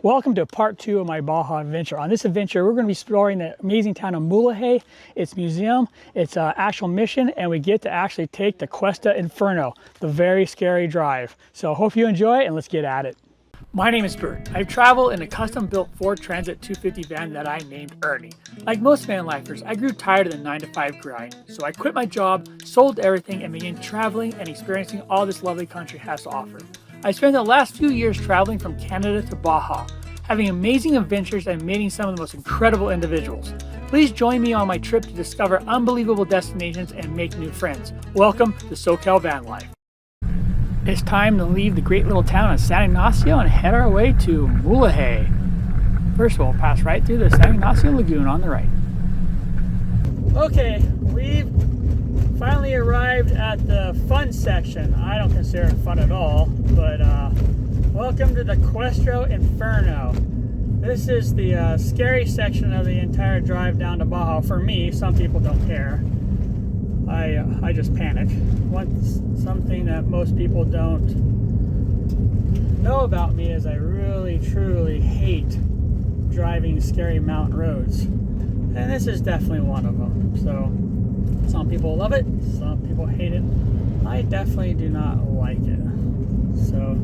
Welcome to part 2 of my Baja adventure. On this adventure, we're going to be exploring the amazing town of Mulege, its museum, its actual mission, and we get to actually take the Cuesta del Infierno, the very scary drive. So I hope you enjoy it, and let's get at it. My name is Bert. I've traveled in a custom-built Ford Transit 250 van that I named Ernie. Like most van lifers, I grew tired of the 9-to-5 grind, so I quit my job, sold everything, and began traveling and experiencing all this lovely country has to offer. I spent the last few years traveling from Canada to Baja, having amazing adventures and meeting some of the most incredible individuals. Please join me on my trip to discover unbelievable destinations and make new friends. Welcome to SoCal Van Life. It's time to leave the great little town of San Ignacio and head our way to Mulege. First we'll pass right through the San Ignacio Lagoon on the right. Okay, we've finally arrived at the fun section. I don't consider it fun at all, but welcome to the Cuesta del Infierno. This is the scary section of the entire drive down to Baja. For me, some people don't care. I just panic. Something that most people don't know about me is I really, truly hate driving scary mountain roads. And this is definitely one of them. So some people love it, some people hate it. I definitely do not like it. So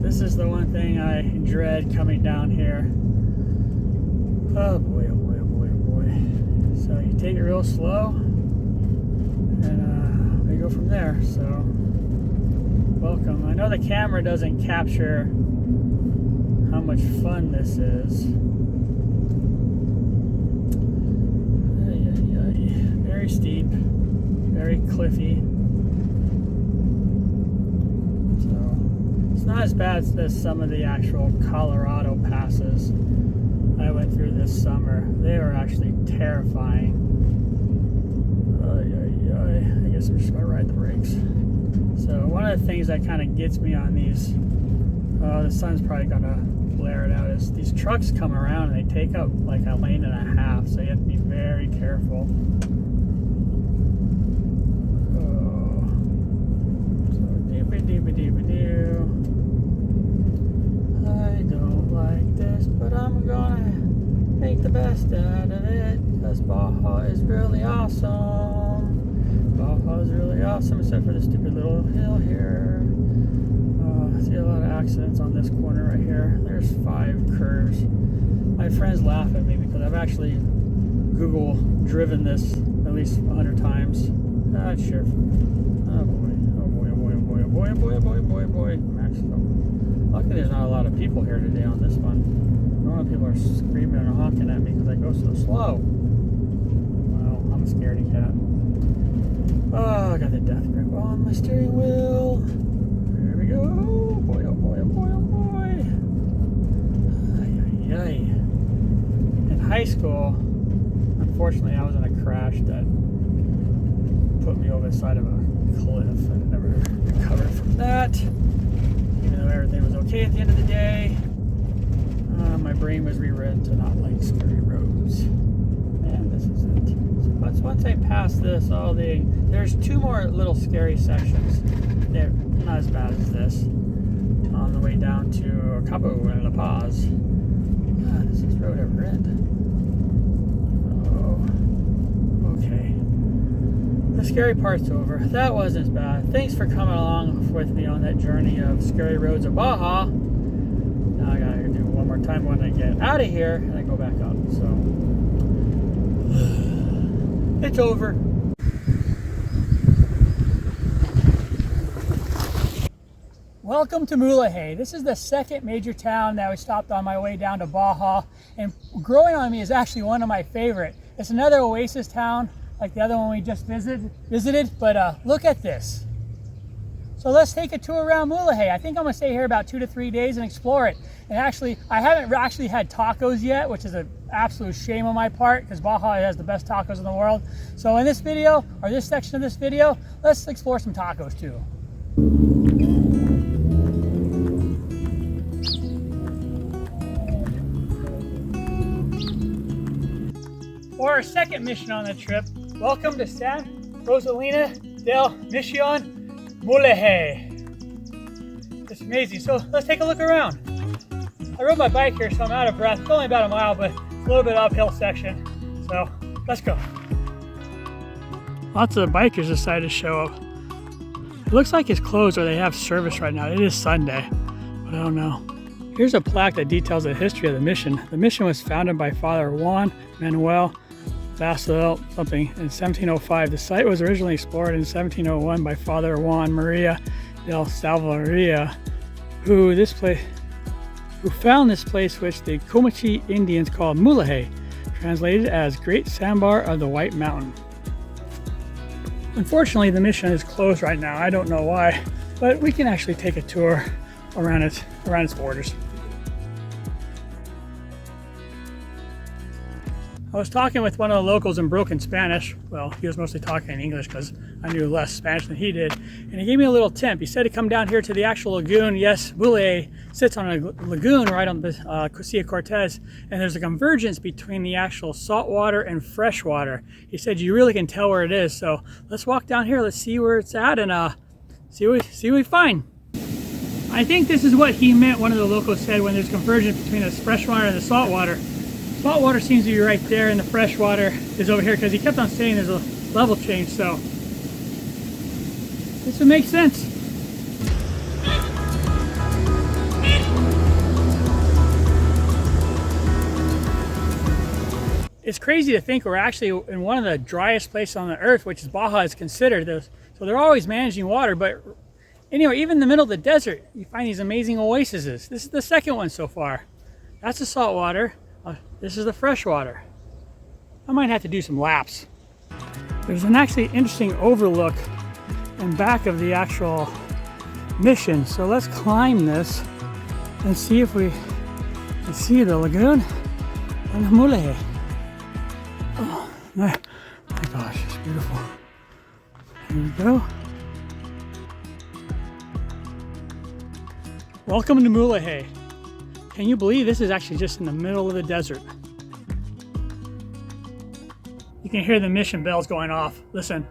this is the one thing I dread coming down here. Oh boy, oh boy, oh boy, oh boy. So you take it real slow, and we go from there. So welcome. I know the camera doesn't capture how much fun this is. Very steep, very cliffy. So it's not as bad as some of the actual Colorado passes I went through this summer. They were actually terrifying. I guess I'm just gonna ride the brakes. So one of the things that kind of gets me on these, the sun's probably gonna blare it out, is these trucks come around and they take up like a lane and a half, so you have to be very careful. I don't like this, but I'm gonna make the best out of it, because Baja is really awesome. Baja is really awesome, except for the stupid little hill here. I see a lot of accidents on this corner right here. There's 5 curves. My friends laugh at me because I've actually Google driven this at least 100 times. Sure. Oh boy, oh boy, oh boy, oh boy, oh boy, oh boy, oh boy, oh boy, oh boy. Luckily there's not a lot of people here today on this one. Normally people are screaming and honking at me because I go so slow. Well, I'm a scaredy cat. Oh, I got the death grip on my steering wheel. There we go. Oh boy, oh boy, oh boy, oh boy. Ay, ay, ay. In high school, unfortunately I was in a crash that put me over the side of a cliff. I never recovered from that. Even though everything was okay at the end of the day, my brain was rewritten to not like scary roads. And this is it. So once I pass this, there's 2 more little scary sections. They're not as bad as this. On the way down to Cabo and La Paz. God, does this road ever end? Oh, okay. The scary part's over. That wasn't as bad. Thanks for coming along with me on that journey of scary roads of Baja. Now I gotta do it one more time when I get out of here and I go back up. So it's over. Welcome to Mulege. This is the second major town that we stopped on my way down to Baja, and growing on me is actually one of my favorite. It's another oasis town, like the other one we just visited, but look at this. So let's take a tour around Mulege. I think I'm gonna stay here about 2 to 3 days and explore it. And actually, I haven't actually had tacos yet, which is an absolute shame on my part, because Baja has the best tacos in the world. So in this video, or this section of this video, let's explore some tacos too. For our second mission on the trip, welcome to San del Mission, Mulege. It's amazing. So let's take a look around. I rode my bike here, so I'm out of breath. It's only about a mile, but it's a little bit uphill section. So let's go. Lots of bikers decided to show up. It looks like it's closed or they have service right now. It is Sunday, but I don't know. Here's a plaque that details the history of the mission. The mission was founded by Father Juan Manuel Vasel something in 1705. The site was originally explored in 1701 by Father Juan Maria del Salvaria, who found this place, which the Comanche Indians called Mulege, translated as Great Sandbar of the White Mountain. Unfortunately, the mission is closed right now. I don't know why, but we can actually take a tour around its borders. I was talking with one of the locals in broken Spanish. Well, he was mostly talking in English because I knew less Spanish than he did. And he gave me a little tip. He said to come down here to the actual lagoon. Yes, Mulege sits on a lagoon right on the Sea of Cortez. And there's a convergence between the actual saltwater and freshwater. He said you really can tell where it is. So let's walk down here. Let's see where it's at and see what we find. I think this is what he meant, one of the locals said, when there's convergence between the freshwater and the saltwater. Saltwater seems to be right there and the freshwater is over here because he kept on saying there's a level change, so this would make sense. It's crazy to think we're actually in one of the driest places on the earth, which is Baja is considered. So they're always managing water, but anyway, even in the middle of the desert, you find these amazing oases. This is the second one so far. That's the saltwater. This is the freshwater. I might have to do some laps. There's an actually interesting overlook in back of the actual mission. So let's climb this and see if we can see the lagoon and the Mulege. Oh my gosh, it's beautiful. Here we go. Welcome to Mulege. Can you believe this is actually just in the middle of the desert? You can hear the mission bells going off. Listen.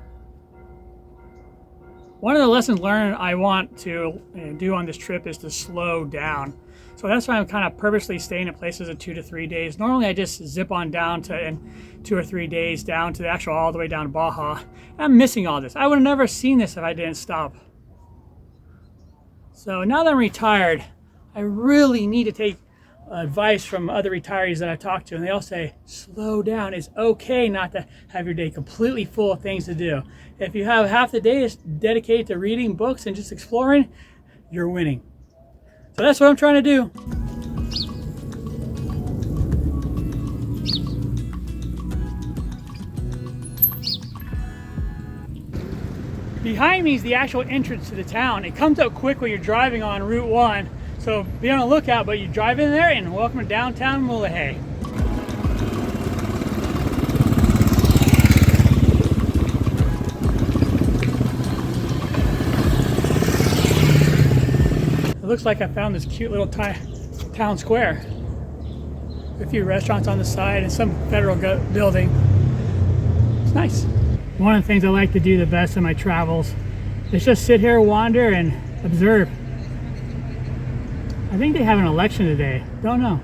One of the lessons learned I want to do on this trip is to slow down. So that's why I'm kind of purposely staying at places of 2 to 3 days. Normally I just zip on down to in 2 or 3 days down to the actual all the way down to Baja. I'm missing all this. I would have never seen this if I didn't stop. So now that I'm retired, I really need to take advice from other retirees that I talk to, and they all say, slow down. It's okay not to have your day completely full of things to do. If you have half the day dedicated to reading books and just exploring, you're winning. So that's what I'm trying to do. Behind me is the actual entrance to the town. It comes up quick when you're driving on Route 1. So be on the lookout, but you drive in there and welcome to downtown Mulege. It looks like I found this cute little town square. A few restaurants on the side and some federal building. It's nice. One of the things I like to do the best in my travels is just sit here, wander, and observe. I think they have an election today. Don't know.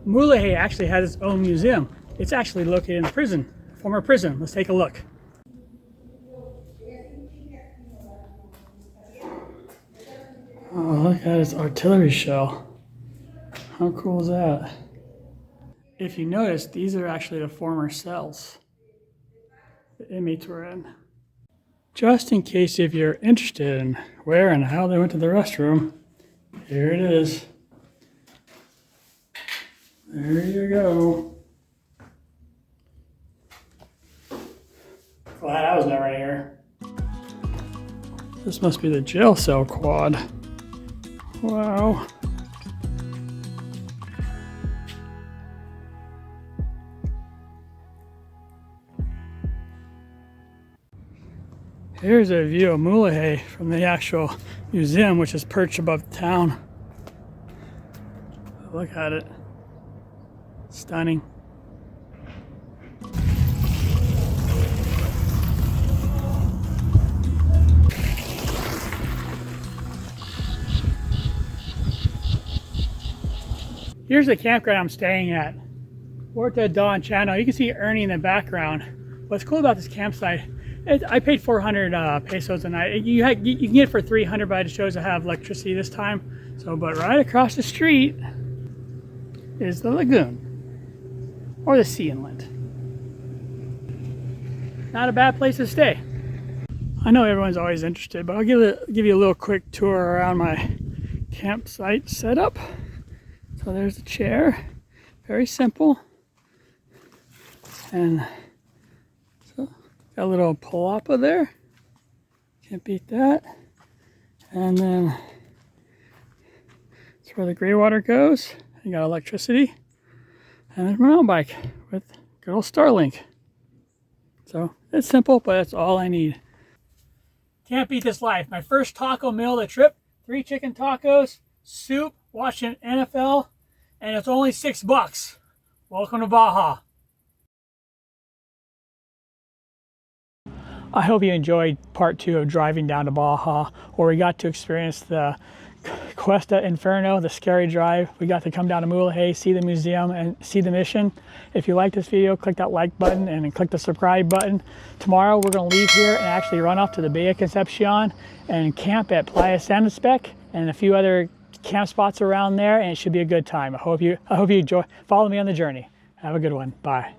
Mulege actually has its own museum. It's actually located in a prison, former prison. Let's take a look. Oh, look at its artillery shell. How cool is that? If you notice, these are actually the former cells the inmates were in. Just in case if you're interested in where and how they went to the restroom, here it is. There you go. Glad I was never here. This must be the jail cell quad. Wow. Here's a view of Mulege from the actual museum, which is perched above the town. Look at it. Stunning. Here's the campground I'm staying at. Huerta and Chano. You can see Ernie in the background. What's cool about this campsite, I paid 400 pesos a night. You can get it for 300, but it shows I have electricity this time. So, but right across the street is the lagoon, or the sea inlet. Not a bad place to stay. I know everyone's always interested, but I'll give you a little quick tour around my campsite setup. So there's a chair, very simple, and so got a little palapa there, can't beat that. And then that's where the gray water goes. You got electricity, and there's my mountain bike with good old Starlink. So it's simple, but that's all I need. Can't beat this life. My first taco meal of the trip, 3 chicken tacos, soup, watching NFL, and it's only $6. Welcome to Baja. I hope you enjoyed part 2 of driving down to Baja, where we got to experience the Cuesta Inferno, the scary drive. We got to come down to Mulege, see the museum, and see the mission. If you like this video, click that like button and then click the subscribe button. Tomorrow we're going to leave here and actually run off to the Baja Concepcion and camp at Playa San Spec and a few other camp spots around there, and it should be a good time. I hope you enjoy. Follow me on the journey. Have a good one. Bye.